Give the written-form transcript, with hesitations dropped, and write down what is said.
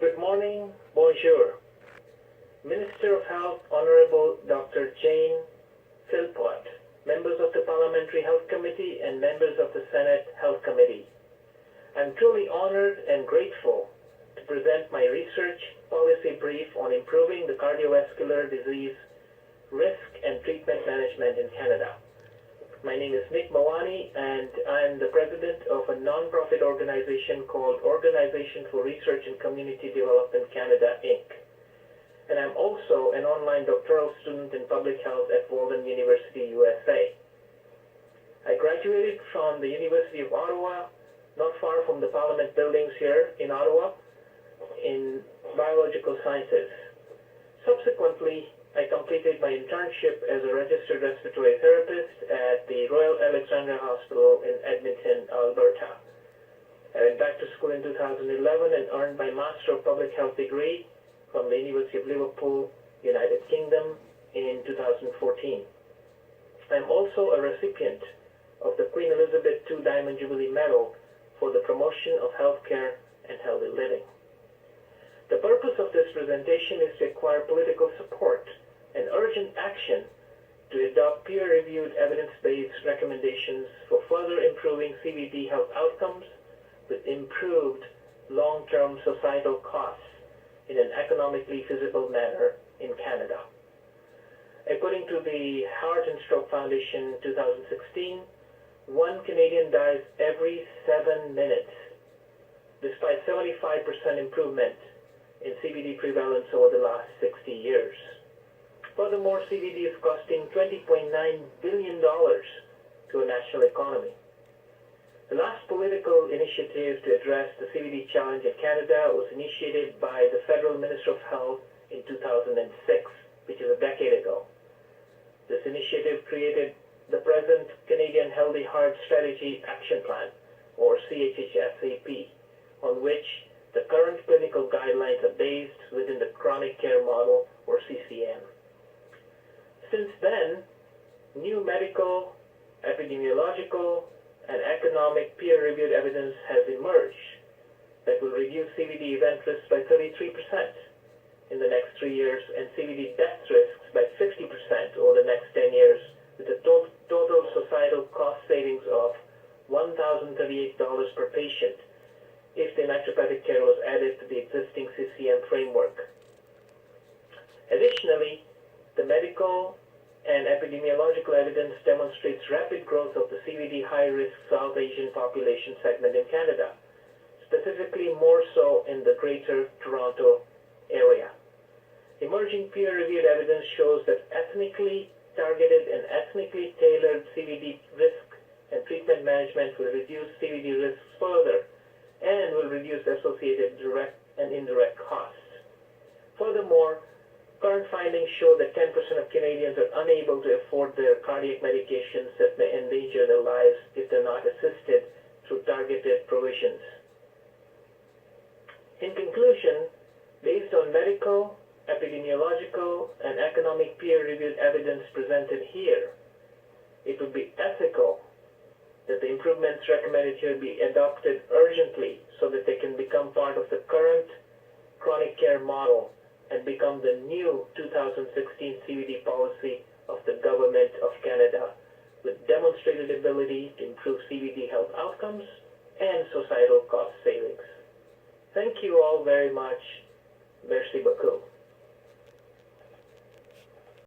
Good morning, bonjour. Minister of Health, Honorable Dr. Jane Philpott, members of the Parliamentary Health Committee and members of the Senate Health Committee. I'm truly honored and grateful to present my research policy brief on improving the cardiovascular disease risk and treatment management in Canada. My name is Nick Mawani, and I'm the president of a non-profit organization called Organization for Research and Community Development Canada, Inc. And I'm also an online doctoral student in public health at Walden University, USA. I graduated from the University of Ottawa, not far from the Parliament buildings here in Ottawa, in biological sciences. Subsequently, I completed my internship as a registered respiratory therapist at the Royal Alexandra Hospital in Edmonton, Alberta. I went back to school in 2011 and earned my Master of Public Health degree from the University of Liverpool, United Kingdom, in 2014. I'm also a recipient of the Queen Elizabeth II Diamond Jubilee Medal for the promotion of healthcare and healthy living. The purpose of this presentation is to acquire political support and urgent action to adopt peer-reviewed evidence-based recommendations for further improving CVD health outcomes with improved long-term societal costs in an economically feasible manner in Canada. According to the Heart and Stroke Foundation 2016, 1 Canadian dies every 7 minutes, despite 75% improvement in CVD prevalence over the last 60 years. Furthermore, CVD is costing $20.9 billion to a national economy. The last political initiative to address the CVD challenge in Canada was initiated by the Federal Minister of Health in 2006, which is a decade ago. This initiative created the present Canadian Healthy Heart Strategy Action Plan, or CHHSAP, on which the current clinical guidelines are based within the Chronic Care Model, or CCM. Since then, new medical, epidemiological, and economic peer-reviewed evidence has emerged that will reduce CVD event risks by 33% in the next 3 years and CVD death risks by 50% over the next 10 years, with a total societal cost savings of $1,038 per patient if the naturopathic care was added to the existing CCM framework. Additionally, the medical and epidemiological evidence demonstrates rapid growth of the CVD high-risk South Asian population segment in Canada, specifically more so in the Greater Toronto area. Emerging peer-reviewed evidence shows that ethnically targeted and ethnically tailored CVD risk and treatment management will reduce CVD risks further and will reduce associated direct and indirect costs. Furthermore, current findings show that 10% of Canadians are unable to afford their cardiac medications that may endanger their lives if they're not assisted through targeted provisions. In conclusion, based on medical, epidemiological, and economic peer-reviewed evidence presented here, it would be ethical that the improvements recommended here be adopted urgently so that they can become part of the current chronic care model and become the new 2016 CVD policy of the Government of Canada, with demonstrated ability to improve CVD health outcomes and societal cost savings. Thank you all very much. Merci beaucoup.